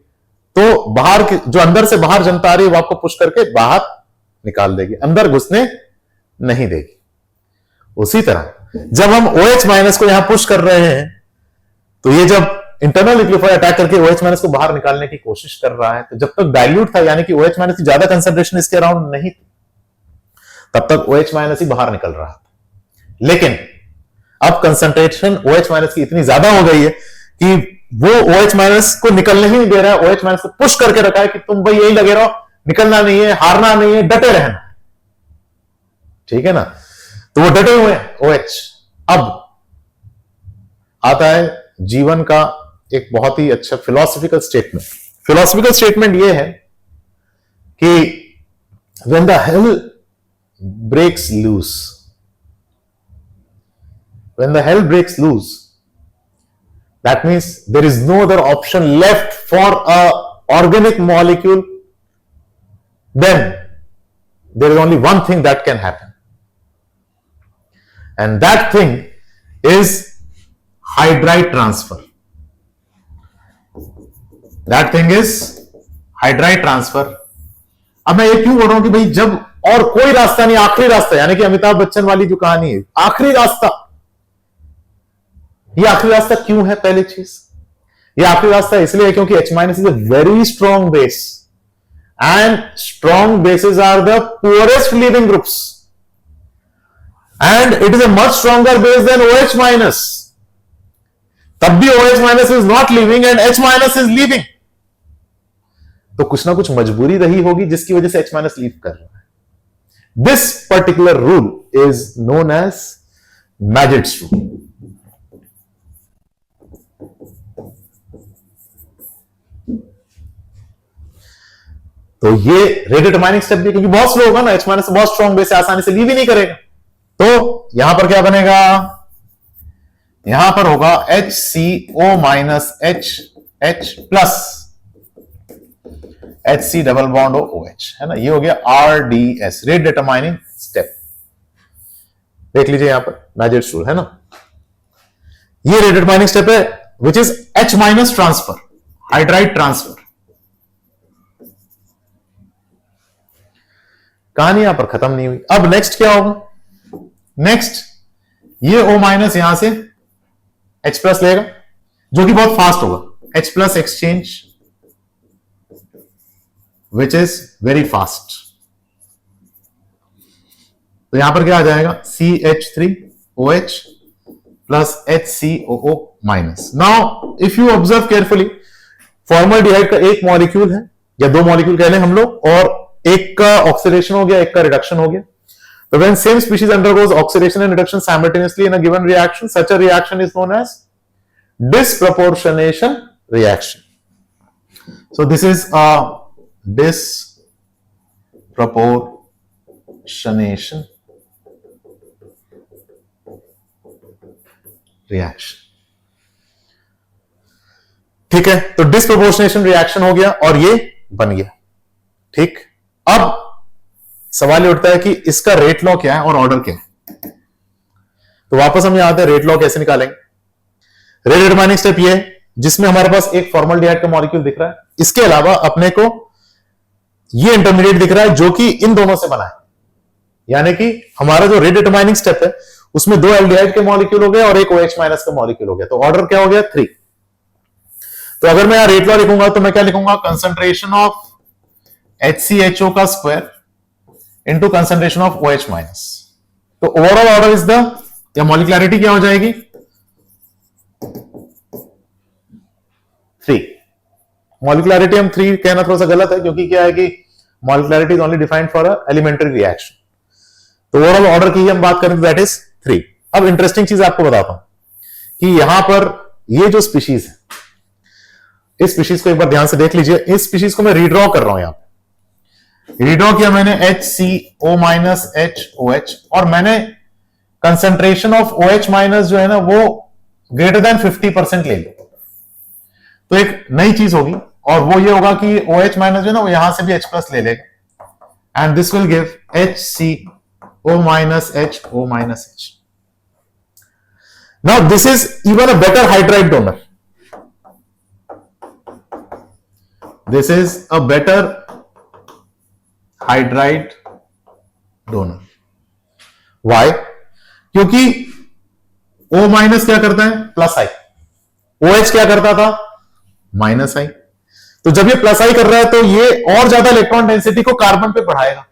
तो बाहर जो अंदर से बाहर जनता आ रही है वो आपको पुश करके बाहर निकाल देगी, अंदर घुसने नहीं देगी। उसी तरह जब हम OH माइनस को यहां पुश कर रहे हैं तो ये जब इंटरनल न्यूक्लियोफाइल अटैक करके OH माइनस को बाहर निकालने की कोशिश कर रहा है, तो जब तक डाइल्यूट था यानी कि OH माइनस की ज्यादा कंसंट्रेशन इसके अराउंड नहीं थी, तब तक OH माइनस ही बाहर निकल रहा था। लेकिन अब कंसंट्रेशन OH माइनस की इतनी ज्यादा हो गई है कि वो OH माइनस को निकलने ही नहीं दे रहा है, OH माइनस को पुश करके रखा है कि तुम भाई यही लगे रहो, निकलना नहीं है, हारना नहीं है, डटे रहना, ठीक है ना। तो वो डटे हुए हैं OH। अब आता है जीवन का एक बहुत ही अच्छा फिलोसॉफिकल स्टेटमेंट। फिलोसॉफिकल स्टेटमेंट ये है कि when the hell breaks loose, when the hell breaks loose, that means there is no other option left for a organic molecule, then there is only one thing that can happen, and that thing is hydride transfer. That thing is hydride transfer. अब मैं ये क्यों बोल रहा हूं कि भाई जब और कोई रास्ता नहीं, आखिरी रास्ता, यानी कि अमिताभ बच्चन वाली जो कहानी है, आखिरी रास्ता। ये आखिरी रास्ता क्यों है? पहली चीज, ये आखिरी रास्ता इसलिए है क्योंकि H minus is a very strong base, and strong bases are the poorest leaving groups, and it is a much stronger base than OH minus. तब भी OH minus is not leaving and H minus is leaving, तो कुछ ना कुछ मजबूरी रही होगी जिसकी वजह से H माइनस लीव कर रहा है। This particular rule is known as Majid's rule. तो ये रेट डिटरमाइनिंग स्टेप भी, क्योंकि बहुत स्लो होगा ना, H माइनस बहुत स्ट्रॉन्ग बेस है, आसानी से लीव ही नहीं करेगा। तो यहां पर क्या बनेगा, यहां पर होगा HCO minus HH plus HC double bond OH, है ना। ये हो गया RDS, रेट डिटरमाइनिंग स्टेप। देख लीजिए यहां पर मैजिड्स रूल है ना, ये रेट डिटरमाइनिंग स्टेप है which is H minus transfer, hydride transfer. कहानी यहां पर खत्म नहीं हुई। अब नेक्स्ट क्या होगा, नेक्स्ट ये O माइनस यहां से H प्लस लेगा जो कि बहुत फास्ट होगा, H plus exchange which is very fast. तो यहां पर क्या आ जाएगा, CH3OH plus HCOO minus. Now if you observe carefully, formaldehyde का एक मॉलिक्यूल है या दो मॉलिक्यूल कह लें हम लोग, और एक का ऑक्सीडेशन हो गया, एक का रिडक्शन हो गया। So when same species undergoes oxidation and reduction simultaneously in a given reaction, such a reaction is known as disproportionation reaction. So this is a disproportionation reaction. ठीक है, तो disproportionation reaction हो गया और ये बन गया। ठीक, अब सवाल ये उठता है कि इसका रेट लॉ क्या है और ऑर्डर क्या है। तो वापस हम यहां आते हैं, रेट लॉ कैसे निकालेंगे। रेट डिटरमाइनिंग स्टेप ये है जिसमें हमारे पास एक फॉर्मल्डिहाइड का मॉलिक्यूल दिख रहा है, इसके अलावा अपने को ये इंटरमीडिएट दिख रहा है जो कि इन दोनों से बना है, यानी कि हमारा जो रिडिटरमाइनिंग स्टेप है उसमें 2 एल्डिहाइड के मॉलिक्यूल हो गए और एक OH माइनस का मॉलिक्यूल हो गया, तो ऑर्डर क्या हो गया 3। तो अगर मैं यहां रेट लॉ लिखूंगा तो मैं क्या लिखूंगा, कंसंट्रेशन ऑफ HCHO का square into concentration of OH minus. तो ओवरऑल ऑर्डर इज द, या मॉलिक्युलरिटी क्या हो जाएगी 3। मॉलिक्युलरिटी हम 3 कहना थोड़ा सा गलत है, क्योंकि क्या है कि molecularity is only defined for a elementary reaction. तो ओवरऑल ऑर्डर की हम बात करें तो दैट इज 3। अब इंटरेस्टिंग चीज आपको बताता हूं कि यहां पर ये जो स्पीशीज है, इस स्पीशीज को एक बार ध्यान से देख लीजिए। इस स्पीशीज को मैं रीड्रॉ कर रहा हूं, यहां पे रीड्रॉ किया मैंने HCO माइनस HOH, और मैंने कंसंट्रेशन ऑफ OH माइनस जो है ना वो ग्रेटर देन 50% ले लो। तो एक नई चीज होगी और वो ये होगा कि OH माइनस जो है ना वो यहां से भी H प्लस ले लेगा, and this will give HCO minus HO minus H। Now this is even a better hydride donor, this is a better hydride donor. Why? क्योंकि O माइनस क्या करता है, प्लस आई, OH क्या करता था, माइनस आई। तो जब ये प्लस आई कर रहा है तो ये और ज्यादा इलेक्ट्रॉन डेंसिटी को कार्बन पे बढ़ाएगा,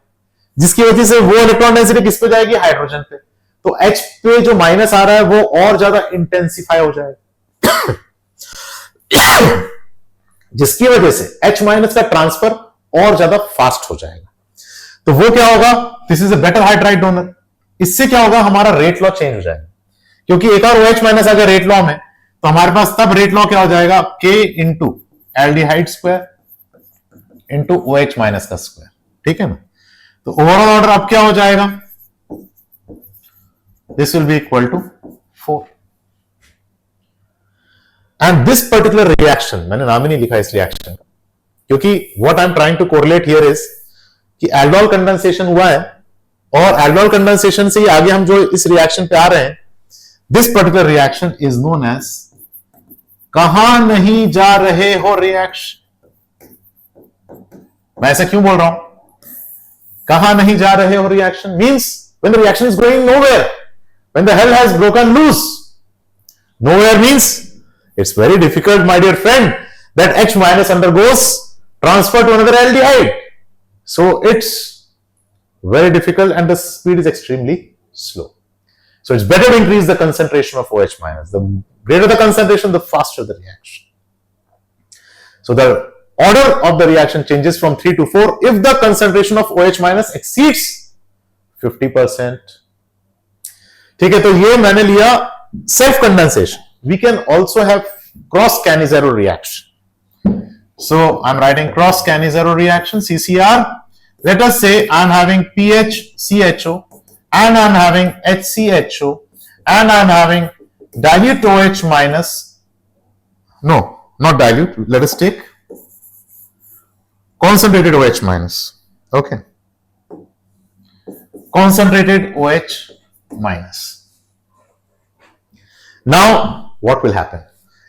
जिसकी वजह से वो इलेक्ट्रॉन डेंसिटी किस पे जाएगी, हाइड्रोजन पे। तो H पे जो माइनस आ रहा है वो और ज्यादा इंटेंसिफाई हो जाएगा जिसकी वजह से H माइनस का ट्रांसफर और ज्यादा फास्ट हो जाएगा। तो वो क्या होगा, this is a better hydride donor. इससे क्या होगा, हमारा रेट लॉ चेंज हो जाएगा, क्योंकि एक और OH माइनस आ गया रेट लॉ में, तो हमारे पास तब रेट लॉ क्या हो जाएगा, K into aldehyde square into OH minus का स्क्वायर। ठीक है ना। तो ओवरऑल ऑर्डर अब क्या हो जाएगा, this will be equal to 4। And this particular reaction, मैंने नाम ही नहीं लिखा इस रिएक्शन का, क्योंकि what I am trying to correlate here is कि एल्डोल कंडेंसेशन हुआ है, और एल्डोल कंडेंसेशन से ही आगे हम जो इस रिएक्शन पे आ रहे हैं, this particular reaction is known as कहां नहीं जा रहे हो रिएक्शन। मैं ऐसा क्यों बोल रहा हूं, कहां नहीं जा रहे हो reaction means when the reaction is going nowhere, when the hell has broken loose. Nowhere means it's very difficult my dear friend that H minus undergoes transfer to another aldehyde, so it's very difficult and the speed is extremely slow. So it's better to increase the concentration of OH minus. The greater the concentration, the faster the reaction. So the order of the reaction changes from 3 to 4 if the concentration of OH minus exceeds 50%. ठीक है, तो ये मैंने लिया self condensation. We can also have cross Cannizzaro reaction. So I'm writing cross Cannizzaro reaction, CCR. Let us say I'm having PHCHO and I'm having HCHO and I'm having dilute OH minus, no, not dilute, let us take concentrated OH minus, okay, concentrated OH minus. Now what will happen,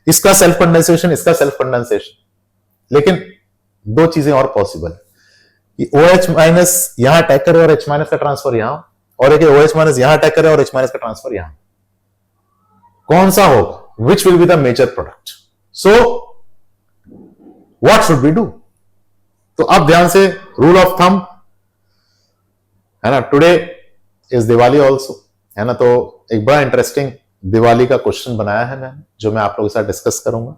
इसका self condensation, इसका self condensation, लेकिन दो चीजें और possible कि OH minus यहां attack करे और H माइनस का ट्रांसफर यहां, और एक OH माइनस यहां अटैक करे और H माइनस का ट्रांसफर यहां। कौन सा होगा, which will be the major product? So what should we do? तो अब ध्यान से रूल ऑफ थंब है ना, टुडे इज दिवाली ऑल्सो है ना, तो एक बड़ा इंटरेस्टिंग दिवाली का क्वेश्चन बनाया है मैंने, जो मैं आप लोगों के साथ डिस्कस करूंगा।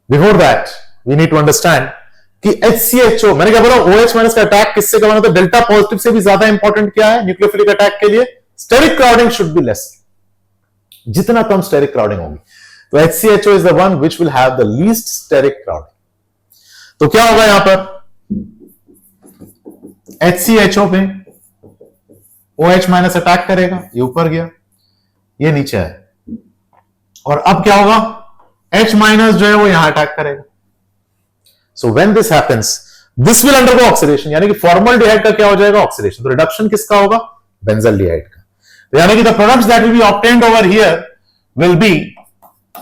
Before that we need to understand कि HCHO, मैंने क्या बोला, OH माइनस का अटैक किससे करना, तो डेल्टा पॉजिटिव से भी ज्यादा इंपॉर्टेंट क्या है न्यूक्लियोफिलिक अटैक के लिए, steric crowding should be less, जितना कम स्टेरिक क्राउडिंग होगी। तो HCHO is the one which will have the least steric crowding. तो क्या होगा यहां पर, HCHO पे OH माइनस अटैक करेगा, ये ऊपर गया, ये नीचे है, और अब क्या होगा, H माइनस जो है वो यहां अटैक करेगा। So when this happens, this will undergo oxidation, यानी कि फॉर्मल्डिहाइड का क्या हो जाएगा, ऑक्सीडेशन। तो रिडक्शन किसका होगा, बेंजल्डिहाइड का। तो यानी कि the products that will be obtained over here will be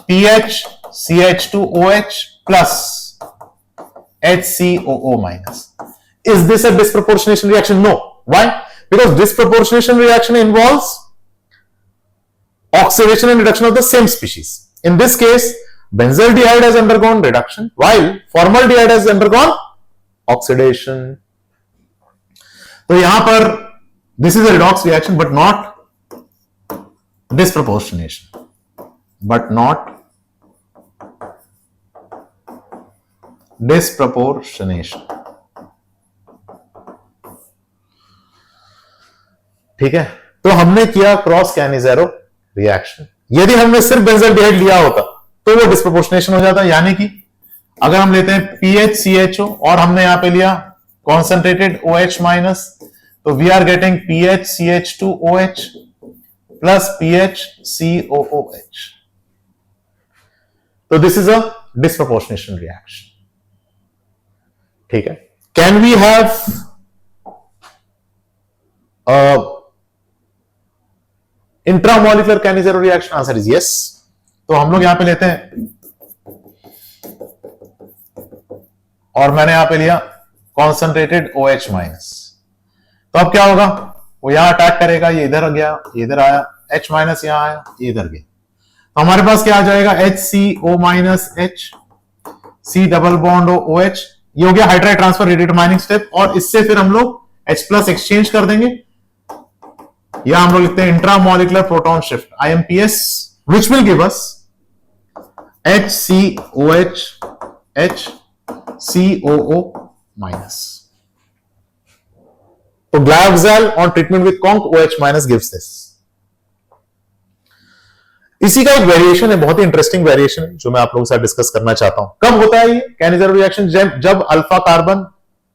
PHCH2OH plus HCOO minus. Is this a disproportionation reaction? No. Why? Because disproportionation reaction involves oxidation and reduction of the same species. In this case, benzaldehyde has undergone reduction, while formaldehyde has undergone oxidation. तो यहां पर this is a redox reaction, but not disproportionation. But not disproportionation. ठीक है, तो हमने किया cross कैनिज़ेरो reaction. यदि हमने सिर्फ बेंजल्डिहाइड लिया होता तो वो डिस्प्रोपोर्शनेशन हो जाता, यानी कि अगर हम लेते हैं PHCHO और हमने यहां पे लिया कॉन्सेंट्रेटेड OH माइनस, तो we are getting PHCH2OH plus PHCOOH। तो this is a disproportionation reaction. ठीक है, can we have intramolecular Cannizzaro reaction? Answer is yes. तो हम लोग यहां पे लेते हैं और मैंने यहां पे लिया कॉन्सेंट्रेटेड OH माइनस, तो अब क्या होगा, वो यहां अटैक करेगा, ये इधर गया, ये इधर आया, H माइनस यहां आया, ये इधर गया, तो हमारे पास क्या आ जाएगा, HCO minus H, C double bond OH, ये हो गया हाइड्राइड ट्रांसफर रिडिटरमाइनिंग स्टेप, और इससे फिर हम लोग H प्लस एक्सचेंज कर देंगे, या हम लोग लिखते हैं intramolecular proton shift IMPS, which will give us HCOH HCOO minus. तो Glyoxal on treatment with conc OH minus gives this. इसी का एक वेरिएशन है, बहुत ही इंटरेस्टिंग वेरिएशन है, जो मैं आप लोगों के साथ डिस्कस करना चाहता हूं। कब होता है ये कैनिज़ेरो रिएक्शन? जब अल्फा कार्बन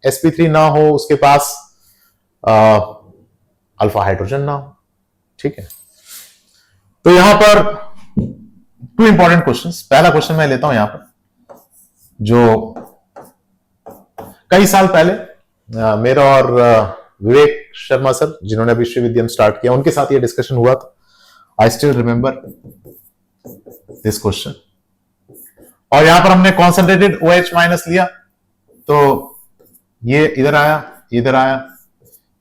sp3 ना हो, उसके पास अल्फा हाइड्रोजन ना हो। ठीक है, तो यहां पर टू इंपॉर्टेंट क्वेश्चंस। पहला क्वेश्चन मैं लेता हूं यहां पर, जो कई साल पहले मेरा और विवेक शर्मा सर, जिन्होंने अभी विश्वविद्यालय स्टार्ट किया, उनके साथ ये डिस्कशन हुआ था। I still remember this question. और यहां पर हमने कॉन्सेंट्रेटेड OH माइनस लिया, तो ये इधर आया, इधर आया,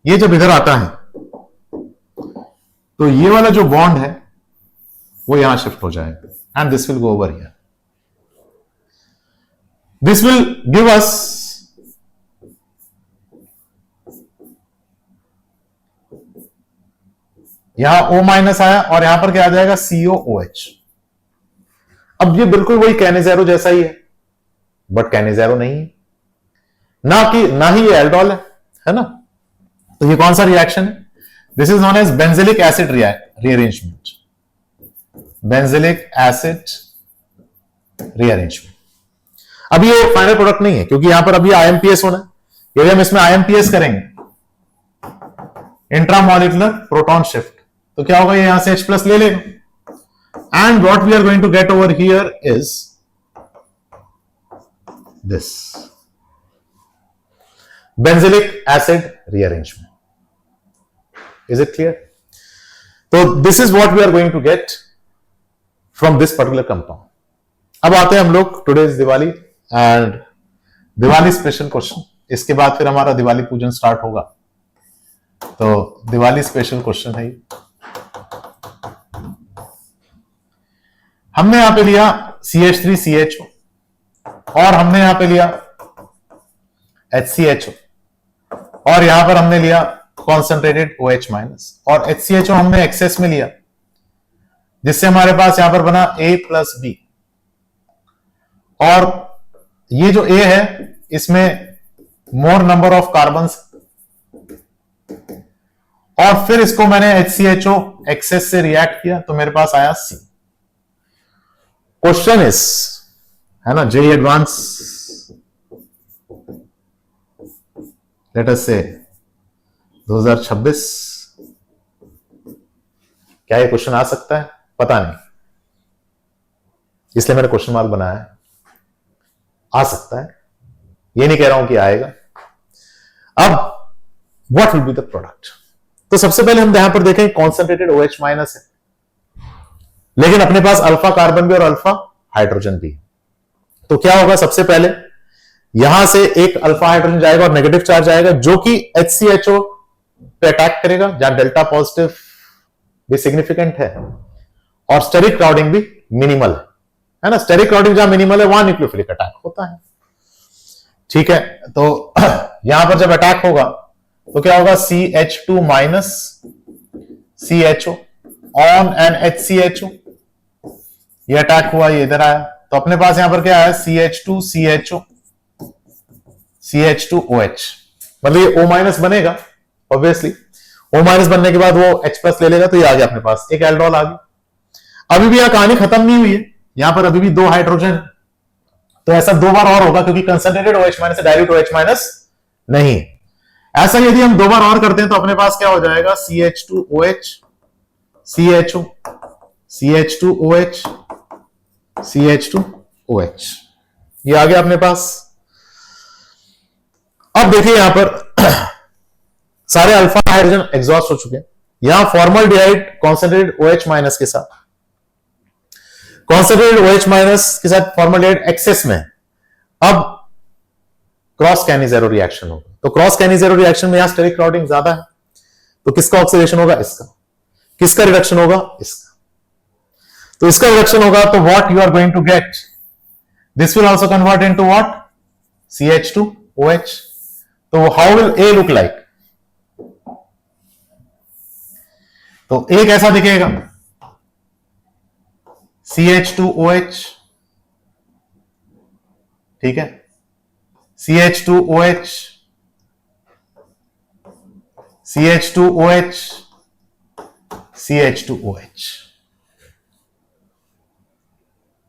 ये जब इधर आता है तो ये वाला जो बॉन्ड है वो यहां शिफ्ट हो जाएगा, and this will go over here. This will give us यहां O माइनस आया, और यहां पर क्या आ जाएगा, COOH। अब ये बिल्कुल वही कैनिज़ेरो जैसा ही है, बट कैनिज़ेरो नहीं है, ना ही ये एल्डोल है ना। तो ये कौन सा रिएक्शन है? This is known as benzilic acid rearrangement. Benzilic acid rearrangement. अब ये फाइनल प्रोडक्ट नहीं है, क्योंकि यहां पर अभी IMPS होना है। यदि हम इसमें IMPS करेंगे, इंट्रामोलिकुलर प्रोटॉन शिफ्ट, तो क्या होगा, ये यहां से H प्लस ले लेगा, and what we are going to get over here is this benzylic acid rearrangement. Is it clear? So this is what we are going to get from this particular compound. अब आते हैं हम लोग today's Diwali and Diwali special question. इसके बाद फिर हमारा दिवाली पूजन स्टार्ट होगा, तो दिवाली स्पेशल क्वेश्चन है। हमने यहां पे लिया CH3CHO और हमने यहां पे लिया HCHO, और यहां पर हमने लिया कॉन्सेंट्रेटेड OH माइनस, और HCHO हमने एक्सेस में लिया, जिससे हमारे पास यहां पर बना A प्लस B, और ये जो A है इसमें मोर नंबर ऑफ कार्बन्स, और फिर इसको मैंने HCHO एक्सेस से रिएक्ट किया, तो मेरे पास आया C। क्वेश्चन इज, है ना, JEE एडवांस, लेट अस से 2026, क्या ये क्वेश्चन आ सकता है? पता नहीं, इसलिए मैंने क्वेश्चन मार्क बनाया है। आ सकता है, ये नहीं कह रहा हूं कि आएगा। अब what will be the product? तो सबसे पहले हम यहां पर देखें कॉन्सेंट्रेटेड OH माइनस है, लेकिन अपने पास अल्फा कार्बन भी और अल्फा हाइड्रोजन भी। तो क्या होगा, सबसे पहले यहां से एक अल्फा हाइड्रोजन जाएगा और नेगेटिव चार्ज आएगा जो कि HCHO पे अटैक करेगा, जहां डेल्टा पॉजिटिव भी सिग्निफिकेंट है और स्टेरिक क्राउडिंग भी मिनिमल है ना। स्टेरिक क्राउडिंग जहां मिनिमल है वहां न्यूक्लियोफिलिक अटैक होता है। ठीक है, तो यहां पर जब अटैक होगा तो क्या होगा, CH2 minus CHO on an HCHO, ये अटैक हुआ, ये इधर आया, तो अपने पास यहां पर क्या है, CH2 CHO CH2OH, मतलब ये O माइनस बनेगा ऑब्वियसली। O माइनस बनने के बाद वो H+ ले लेगा, तो ये आ गया अपने पास, एक एल्डोल आ गया। अभी भी यहां कहानी खत्म नहीं हुई है, यहां पर अभी भी 2 हाइड्रोजन, तो ऐसा 2 बार और होगा क्योंकि कंसंट्रेटेड OH माइनस है, डाइल्यूट OH माइनस नहीं। ऐसा यदि हम 2 बार और करते हैं तो अपने पास क्या हो जाएगा, CH2OH CHO CH2OH CH2OH, ये आ गया अपने पास। अब देखिए यहां पर सारे अल्फा हाइड्रोजन एग्जॉस्ट हो चुके हैं। यहां फॉर्मल्डिहाइड कॉन्सेंट्रेटेड OH माइनस के साथ, कॉन्सेंट्रेटेड OH माइनस के साथ फॉर्मल्डिहाइड एक्सेस में, अब क्रॉस कैनिजेरो रिएक्शन होगा। तो क्रॉस कैनिजेरो रिएक्शन में यहां स्टेरिक क्राउडिंग ज्यादा है, तो किसका ऑक्सीडेशन होगा, इसका। किसका रिडक्शन होगा, इसका। तो इसका रिडक्शन होगा तो what you are going to get, this will also convert into what, CH2OH। तो how will A look like, तो A कैसा दिखेगा, CH2OH, ठीक है, CH2OH CH2OH CH2OH,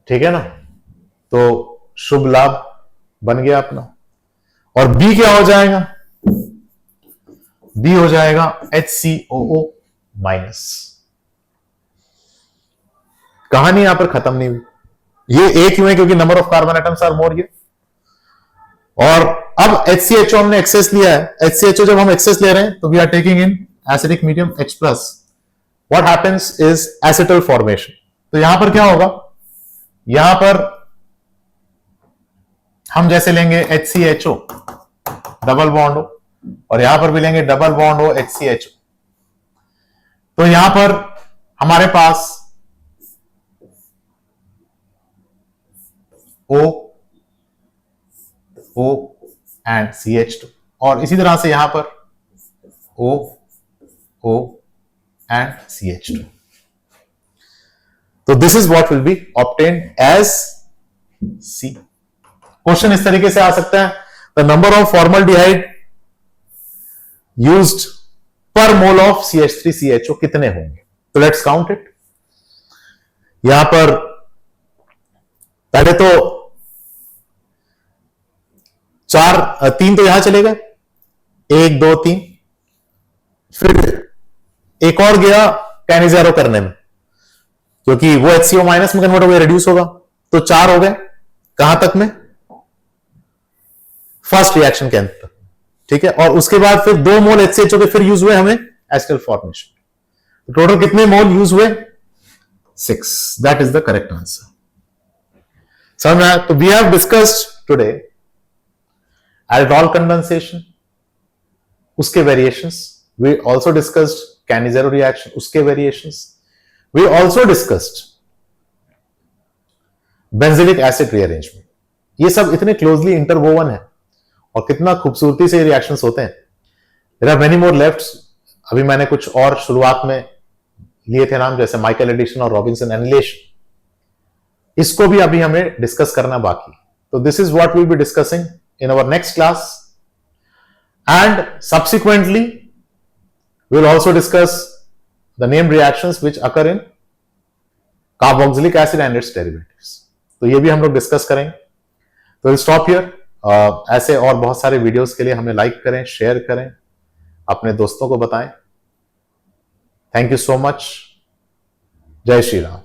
ठीक है ना। तो शुभ लाभ बन गया अपना। और B क्या हो जाएगा, B हो जाएगा HCOO माइनस। कहानी यहां पर खत्म नहीं हुई, ये A क्यों है, क्योंकि number of carbon atoms are more ये। और अब HCHO हमने एक्सेस लिया है, HCHO जब हम एक्सेस ले रहे हैं तो we are taking in acidic medium H+, what happens is acetal formation. तो यहां पर क्या होगा, यहां पर हम जैसे लेंगे HCHO डबल बॉन्ड हो, और यहां पर भी लेंगे डबल बॉन्ड हो HCHO, तो यहां पर हमारे पास O एंड CH2, और इसी तरह से यहां पर O एंड CH2। तो this is what will be obtained as C। Question इस तरीके से आ सकता है, the number of formaldehyde used per mole of CH3CHO कितने होंगे। तो लेट्स काउंट इट। यहां पर पहले तो 3 तो यहां चले गए, 1 2 3, फिर एक और गया कैनिजेरो करने में, क्योंकि वो HCO माइनस में कन्वर्ट हो गया, रिड्यूस होगा, तो 4 हो गए। कहां तक में, फर्स्ट रिएक्शन के अंत तक, ठीक है। और उसके बाद फिर 2 मोल HCHO के फिर यूज हुए हमें एसिटल फॉर्मेशन। टोटल कितने मोल यूज हुए, 6। That is the correct answer. समझ में आया। तो we have discussed today alcohol condensation, उसके variations, we also discussed Cannizzaro reaction, उसके variations, we also discussed benzoic acid rearrangement. ये सब इतने क्लोजली इंटरवोवन है और कितना खूबसूरती से रिएक्शंस होते हैं। There are many more left. अभी मैंने कुछ और शुरुआत में लिए थे नाम, जैसे माइकल एडिशन और रॉबिन्सन एनिलेशन, इसको भी अभी हमें डिस्कस करना बाकी। तो this is what we will be discussing in our next class, and subsequently we will also discuss the named reactions which occur in carboxylic acid and its derivatives। तो ये भी हम लोग डिस्कस करेंगे। तो we'll stop here। ऐसे और बहुत सारे वीडियोस के लिए हमें लाइक करें, शेयर करें, अपने दोस्तों को बताएं। Thank you so much. जय श्री राम।